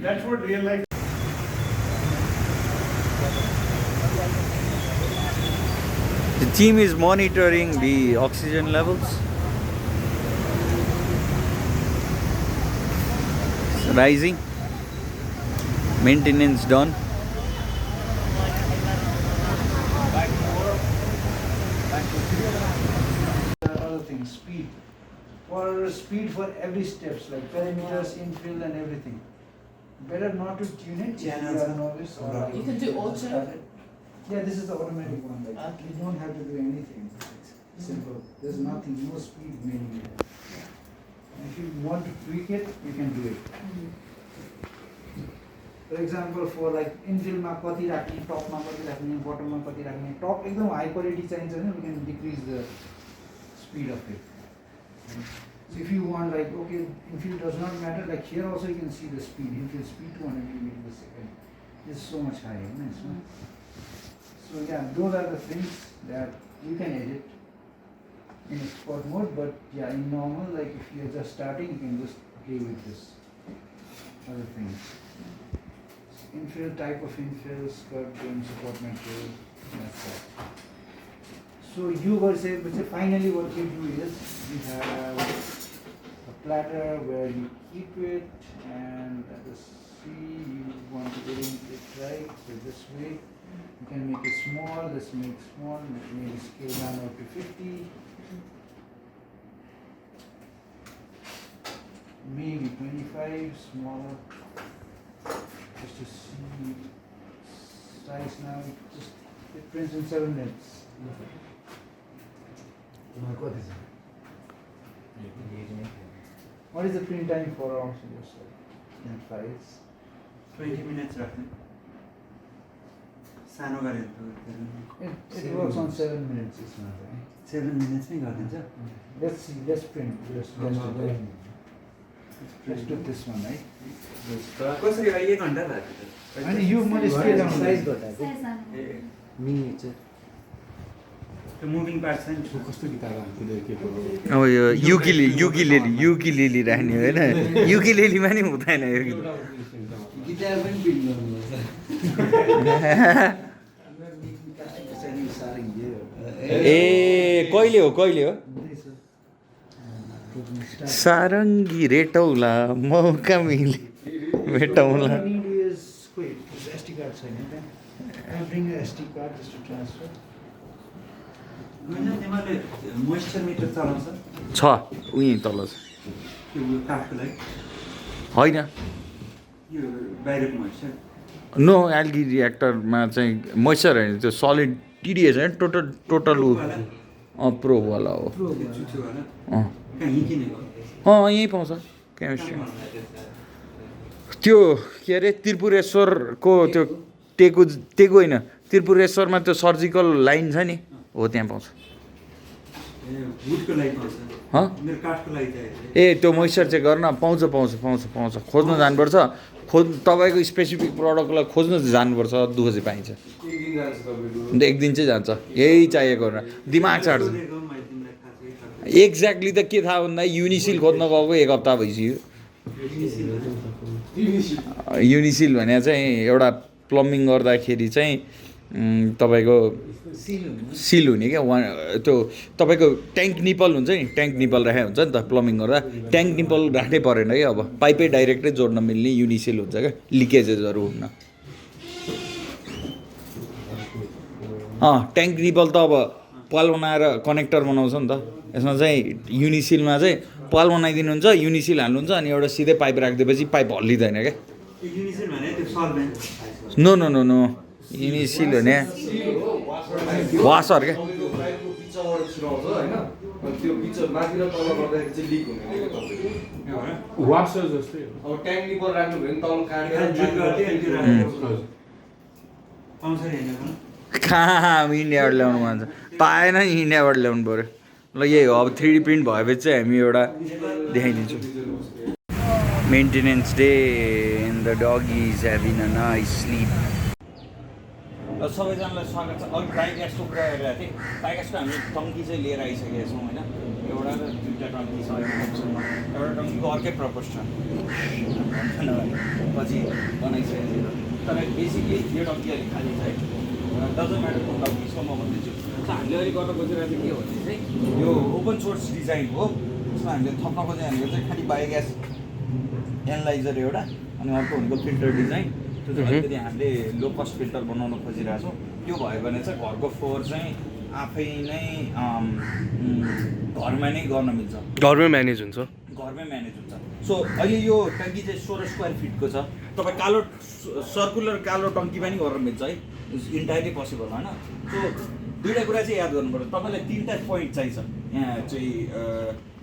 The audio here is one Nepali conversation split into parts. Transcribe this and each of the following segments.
That's what real life. The team is monitoring the oxygen levels. It's rising. Maintenance done. Other things, speed. For speed for every steps, like perimeters, infill and everything. Better not to tune it if you are novice or like You can do auto. Yeah, this is the automatic one. Like you don't have to do anything. It's simple. There's nothing, no speed menu. If you want to tweak it, you can do it. For example, for like infill मा कति राख्ने, top मा कति राख्ने, bottom मा कति राख्ने, top एकदम high quality चाहिन्छ भने we can decrease the speed of it. So if you want like okay, infill does not matter. Like here also you can see the speed. Infill speed 200 meters per second. It's so much higher. So yeah, those are the things that you can edit in export mode. But yeah, in normal, like if you're just starting, you can just play with this other things. Infill, type of infill, skirt, trim, support material, that's that. So you were saying, but finally what you do is you have a platter where you keep it, and let us see, you want to arrange it right, so this way you can make it small, this make small, maybe scale down up to 50, maybe 25, smaller, just to see size now, it prints in 7 minutes. What is the print time for oxygen files? 20 minutes राख्ने सानो गरे It works on 7 minutes. It's not right. 7 minutes नै गरिदिन्छ Let's see. Let's print. Let's do this one, right? कसरी 1 घण्टा लाग्यो And you must scale down size. Mini त्यो मुभिङ पार्ट छ नि कस्तो किताब हाल्थ्यो अब यो युकिलेली राख्ने होइन युकिलेलीमा नि हुँदैन यो किताब पनि प्रिन्ट गर्नुपर्छ ए कहिले हो सारङ्गी रेटौला मौका मिले भेटौला SD card छैन त्यहाँ. I bring a SD card just to transfer. होइन तिमीले मोइस्चर मिटर चलाउँछ छ उही तल छ त्यो काठको लागि होइन यो बाहिरको मोइस्चर नो एल्गी रिएक्टरमा चाहिँ मोइस्चर होइन त्यो सलिड टिडिएस होइन टोटल प्रोवाला हो यहीँ पाउँछ केमिस्ट्री त्यो के अरे त्रिपुरेश्वरको त्यो टेकु होइन त्रिपुरेश्वरमा त्यो सर्जिकल लाइन छ नि हो त्यहाँ पाउँछ ए त्यो मोइस्चर चेक गर्न पाउँछ खोज्न जानुपर्छ तपाईँको स्पेसिफिक प्रडक्टलाई खोज्न जानुपर्छ दुःख चाहिँ पाइन्छ एक दिन चाहिँ जान्छ यही चाहिएको होइन दिमाग चाट्छ एक्ज्याक्टली त के थाहा भन्दा युनिसिल खोज्न गएको 1 हप्ता भइसक्यो युनिसिल भने चाहिँ एउटा प्लम्बिङ गर्दाखेरि चाहिँ तपाईँको सिल हुने क्या त्यो तपाईँको ट्याङ्क निपल हुन्छ नि ट्याङ्क निपल राखेको हुन्छ नि त प्लम्बिङ गर्दा ट्याङ्क निपल राख्नै परेन क्या अब पाइपै डाइरेक्टै जोड्न मिल्ने युनिसिल हुन्छ क्या लिकेजेसहरू हुन्न ट्याङ्क निपल त अब पाल बनाएर कनेक्टर बनाउँछ नि त यसमा चाहिँ युनिसिलमा चाहिँ पाल बनाइदिनुहुन्छ युनिसिल हाल्नुहुन्छ अनि एउटा सिधै पाइप राखिदिएपछि पाइप हल्लिँदैन क्या नो युनिसिल भने वासर क्या कहाँ इन्डियाबाट ल्याउनु भन्छ पाएन इन्डियाबाट ल्याउनु पऱ्यो ल यही हो अब 3D प्रिन्ट भएपछि चाहिँ हामी एउटा देखाइदिन्छौँ Maintenance day and the dog is having a nice sleep. सबैजनालाई स्वागत छ। अघि बायोग्यासको कुरा गरिरहेको थिएँ। बायोग्यासको हामीले टङ्की चाहिँ लिएर आइसकेका छौँ होइन। एउटा र दुईवटा टङ्की छ अप्सनमा। एउटा टङ्कीको अर्कै पर्पज छ पछि बनाइसकेको तर बेसिकली यो टङ्की अलिक खाली छ है। डजन्ट म्याटर कुन टङ्की छ म भन्दैछु। हामीले अहिले गर्न खोजिरहेको चाहिँ के हो भने चाहिँ यो ओपन सोर्स डिजाइन हो। यसमा हामीले थप्न खोजेको भनेको चाहिँ खालि बायोग्यास एनालाइजर एउटा अनि अर्को भनेको फिल्टर डिजाइन। त्यो चाहिँ अलिकति हामीले लो कस्ट फिल्टर बनाउन खोजिरहेको छौँ। त्यो भयो भने चाहिँ घरको फोहोर चाहिँ आफै नै घरमा नै गर्न मिल्छ, घरमै म्यानेज हुन्छ। घरमै म्यानेज हुन्छ। सो अहिले यो टङ्की चाहिँ 16 स्क्वायर फिटको छ। तपाईँ कालो सर्कुलर कालो टङ्की पनि गर्न मिल्छ है, इन्टायरली पोसिबल होइन। सो दुईवटा कुरा चाहिँ याद गर्नु पर्छ। तपाईँलाई 3टा पोइन्ट चाहिन्छ यहाँ चाहिँ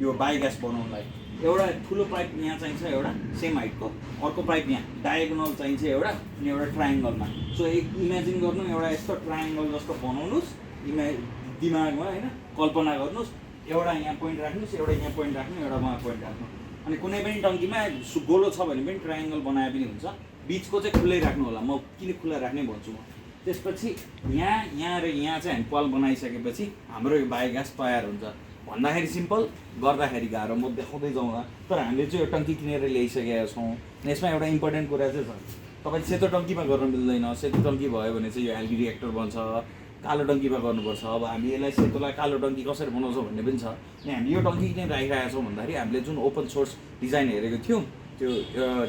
यो बायोग्यास बनाउनलाई। एउटा ठुलो पाइप यहाँ चाहिन्छ एउटा सेम हाइटको, अर्को पाइप यहाँ डायगोनल चाहिन्छ एउटा अनि एउटा ट्रायङ्गलमा। सो इमेजिन गर्नु एउटा यस्तो ट्रायङ्गल जस्तो बनाउनुहोस् दिमागमा होइन, कल्पना गर्नुहोस्। एउटा यहाँ पोइन्ट राख्नुहोस्, एउटा यहाँ पोइन्ट राख्नु, एउटा उहाँ पोइन्ट राख्नु। अनि कुनै पनि टङ्कीमा गोलो छ भने पनि ट्रायङ्गल बनाए पनि हुन्छ। बिचको चाहिँ खुल्लै राख्नु होला। म किन खुल्ला राख्ने भन्छु म। त्यसपछि यहाँ र यहाँ चाहिँ हामी पाल बनाइसकेपछि हाम्रो यो बायोग्यास तयार हुन्छ। भन्दाखेरि सिम्पल, गर्दाखेरि गाह्रो। म देखाउँदै जाउँला। तर हामीले चाहिँ यो टङ्की किनेर ल्याइसकेका छौँ। यसमा एउटा इम्पोर्टेन्ट कुरा चाहिँ छ, तपाईँले सेतो टङ्कीमा गर्न मिल्दैन। सेतो टङ्की भयो भने चाहिँ यो एलबी रिएक्टर बन्छ। कालो टङ्कीमा गर्नुपर्छ। अब हामी यसलाई सेतोलाई कालो टङ्की कसरी बनाउँछौँ भन्ने पनि छ। अनि हामी यो टङ्की किन राखिरहेका छौँ भन्दाखेरि हामीले जुन ओपन सोर्स डिजाइन हेरेको थियौँ त्यो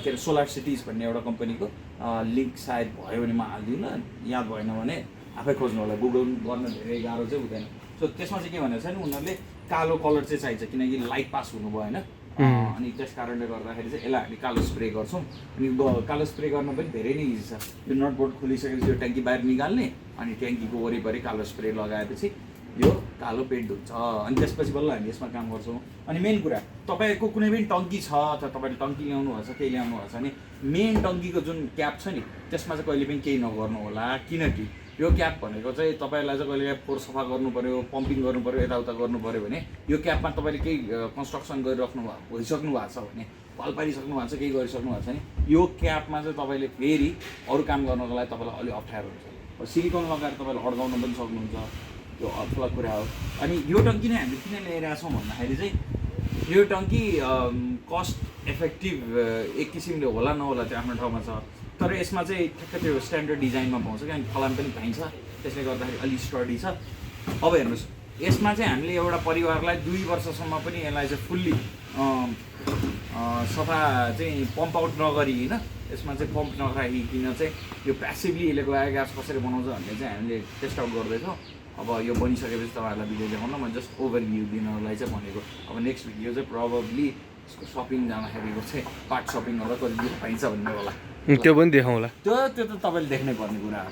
के अरे सोलर सिटिज भन्ने एउटा कम्पनीको लिङ्क सायद भयो भने म हालिदिउँ, याद भएन भने आफै खोज्नु होला। गुगल गर्न धेरै गाह्रो चाहिँ हुँदैन। सो त्यसमा चाहिँ के भनेको छ नि उनीहरूले कालो कलर चाहिँ चाहिन्छ किनकि लाइट पास हुनुभयो होइन। अनि त्यस कारणले गर्दाखेरि चाहिँ यसलाई हामी कालो स्प्रे गर्छौँ। अनि कालो स्प्रे गर्न पनि धेरै नै इजी छ। यो नट बोल्ट खोलिसकेपछि यो ट्याङ्की बाहिर निकाल्ने अनि ट्याङ्कीको वरिपरि कालो स्प्रे लगाएपछि यो कालो पेन्ट हुन्छ। अनि त्यसपछि बल्ल हामी यसमा काम गर्छौँ। अनि मेन कुरा तपाईँको कुनै पनि टङ्की छ अथवा तपाईँले टङ्की ल्याउनु भएको छ केही ल्याउनु भएको छ भने मेन टङ्कीको जुन क्याप छ नि त्यसमा चाहिँ कहिले पनि केही नगर्नु होला। किनकि यो क्याप भनेको चाहिँ तपाईँलाई चाहिँ कहिले फोहोर सफा गर्नु पऱ्यो, पम्पिङ गर्नु पऱ्यो, यताउता गर्नु पऱ्यो भने यो क्यापमा तपाईँले केही कन्स्ट्रक्सन भइसक्नु भएको छ भने, पाल पारिसक्नु भएको छ, केही गरिसक्नु भएको छ भने यो क्यापमा चाहिँ तपाईँले फेरि अरू काम गर्नको लागि तपाईँलाई अलिक अप्ठ्यारो हुन्छ। सिलिकन लगाएर तपाईँले अड्काउन पनि सक्नुहुन्छ। त्यो अर्को कुरा हो। अनि यो टङ्की नै हामीले किन ल्याइरहेको छौँ भन्दाखेरि चाहिँ यो टङ्की कस्ट इफेक्टिभ एक किसिमले होला नहोला त्यो आफ्नो ठाउँमा छ। तर यसमा चाहिँ ठ्याक्कै त्यो स्ट्यान्डर्ड डिजाइनमा पाउँछ किनकि फलाम पनि पाइन्छ। त्यसले गर्दाखेरि अलिक स्टडी छ। अब हेर्नुहोस् यसमा चाहिँ हामीले एउटा परिवारलाई 2 वर्षसम्म पनि यसलाई चाहिँ फुल्ली सफा चाहिँ पम्प आउट नगरिकन यसमा चाहिँ पम्प नराखिकन चाहिँ यो प्यासिभली यसले बायोग्यास कसरी बनाउँछ भन्ने चाहिँ हामीले टेस्ट आउट गर्दैछौँ। अब यो बनिसकेपछि तपाईँहरूलाई भिडियो देखाउन म जस्ट ओभरभ्यू दिनलाई चाहिँ भनेको। अब नेक्स्ट भिडियो चाहिँ प्रब्ली यसको सपिङ जाँदाखेरिको चाहिँ पार्ट सपिङ गर्दा कति पाइन्छ भन्ने होला। त्यो पनि देखाउँला। त्यो त तपाईँले देख्नै पर्ने कुरा हो।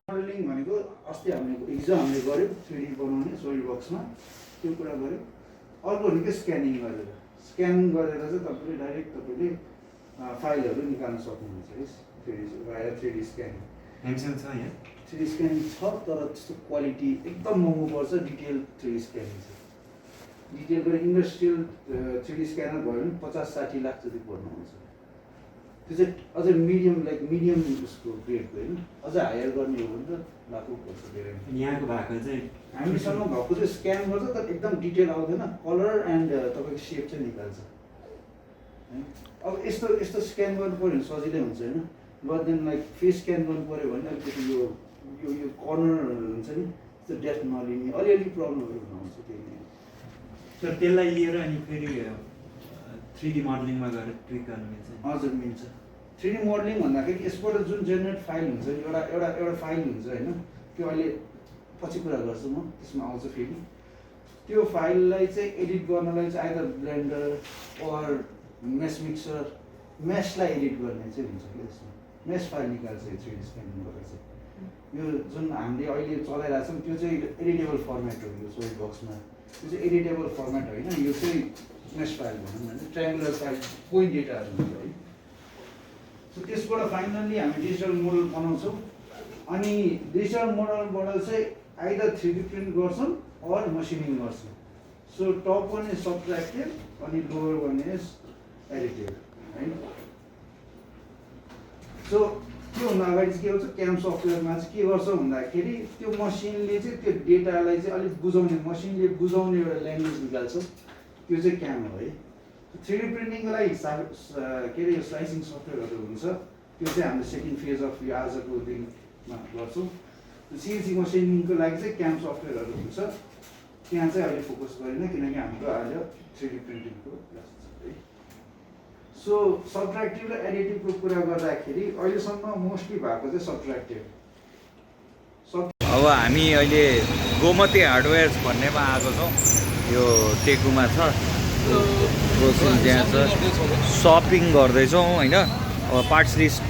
मोडलिङ भनेको अस्ति हामीले गऱ्यौँ 3D बनाउने सोलिड बक्समा, त्यो कुरा गऱ्यौँ। अर्को भनेको स्क्यानिङ गरेर चाहिँ तपाईँले डाइरेक्ट तपाईँले फाइलहरू निकाल्न सक्नुहुन्छ है 3D स्क्यानिङ। हेमसेल छ यहाँ 3D स्क्यानिङ छ तर त्यस्तो क्वालिटी एकदम महँगो पर्छ। डिटेल 3D स्क्यानिङ छ। डिटेलको इन्डस्ट्रियल 3D स्क्यानर भयो भने 50-60 लाख जति पर्नु हुन्छ। त्यो चाहिँ अझ मिडियम उसको ग्रेडको होइन, अझ हायर गर्ने हो भने त लाखौँ पर्छ धेरै। यहाँको भएको चाहिँ हामीसँग भएको चाहिँ स्क्यान गर्छ तर एकदम डिटेल आउँदैन, कलर एन्ड तपाईँको सेप चाहिँ निकाल्छ। अब यस्तो स्क्यान गर्नु पऱ्यो भने सजिलै हुन्छ होइन। बट लाइक फेस स्क्यान गर्नु पऱ्यो भने अलिकति यो कर्नर हुन्छ नि त्यो डेप्थ नलिने अलिअलि प्रब्लमहरू हुन्छ। त्यही नै तर त्यसलाई लिएर अनि फेरि 3D मोडलिङमा गएर ट्रिक गर्न मिल्छ। हजुर मिल्छ। 3D मोडलिङ भन्दाखेरि यसबाट जुन जेनेरेट फाइल हुन्छ नि एउटा फाइल हुन्छ होइन, त्यो अहिले पछि कुरा गर्छु म, त्यसमा आउँछ फेरि। त्यो फाइललाई चाहिँ एडिट गर्नलाई चाहिँ आइदर ब्लेन्डर ओर मेसलाई एडिट गर्ने चाहिँ हुन्छ कि यसमा मेस फाइल निकाल्छ यो 3D स्क्यानिङ गरेर चाहिँ। यो जुन हामीले अहिले चलाइरहेको छौँ त्यो चाहिँ एडिटेबल फर्मेट हो। यो सोलिड बक्समा त्यो चाहिँ एडिटेबल फर्मेट होइन, यो चाहिँ मेस फाइल भनौँ न, ट्रायङ्गुलर फाइल पोइन्ट डेटाहरू हुन्छ है। सो त्यसबाट फाइनल्ली हामी डिजिटल मोडल बनाउँछौँ। अनि डिजिटल मोडलबाट चाहिँ आइदर 3D प्रिन्ट गर्छौँ अर मसिनिङ गर्छौँ। सो टप वान इज सब्ट्र्याक्टिभ अनि लोवर वान इज एडिटिभ है। सो त्योभन्दा अगाडि चाहिँ के गर्छ क्याम सफ्टवेयरमा चाहिँ के गर्छ भन्दाखेरि त्यो मसिनले चाहिँ त्यो डेटालाई चाहिँ अलिक बुझाउने मसिनले बुझाउने एउटा ल्याङ्ग्वेज निकाल्छ त्यो चाहिँ क्याम हो है 3D प्रिन्टिङको लागि के अरे यो स्लाइसिङ सफ्टवेयरहरू हुन्छ त्यो चाहिँ हामीले सेकेन्ड फेज अफ यो आजको दिनमा गर्छौँ सिएनसी मसिनको लागि चाहिँ क्याम सफ्टवेयरहरू हुन्छ त्यहाँ चाहिँ अहिले फोकस गरिन किनकि हाम्रो अहिले 3D प्रिन्टिङको क्लास छ है सो सब्ट्र्याक्टिभ र एडिटिभको कुरा गर्दाखेरि अहिलेसम्म मोस्टली भएको चाहिँ सब्ट्र्याक्टिभ अब हामी अहिले गोमती हार्डवेयर्स भन्नेमा आएको छौँ यो टेकुमा छ प्रोसेस त्यहाँ छ सपिङ गर्दैछौँ होइन अब पार्ट्स लिस्ट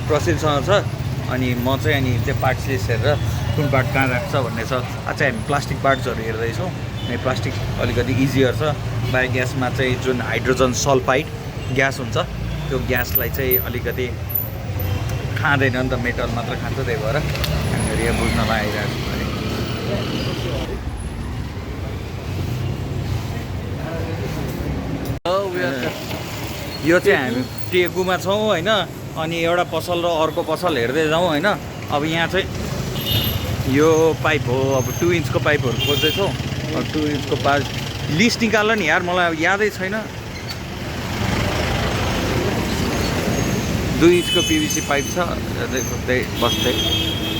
प्रसेससँग छ अनि म चाहिँ अनि त्यो पार्ट्स लिस्ट हेरेर कुन पार्ट कहाँ राख्छ भन्ने छ अच्छा हामी प्लास्टिक पार्ट्सहरू हेर्दैछौँ अनि प्लास्टिक अलिकति इजियर छ बायोग्यासमा चाहिँ जुन हाइड्रोजन सल्फाइड ग्यास हुन्छ त्यो ग्यासलाई चाहिँ अलिकति खाँदैन नि त मेटल मात्र खान्छ त्यही भएर हामीहरू यहाँ बुझ्नलाई आइरहेको छौँ यो चाहिँ हामी टेकुमा छौँ होइन अनि एउटा पसल र अर्को पसल हेर्दै जाउँ होइन अब यहाँ चाहिँ यो पाइप हो अब 2 इन्चको पाइपहरू खोज्दैछौँ अब 2 इन्चको पाइप लिस्ट निकाल्नु नि यार मलाई यादै छैन 2 इन्चको पिभिसी पाइप छ खोज्दै बस्दै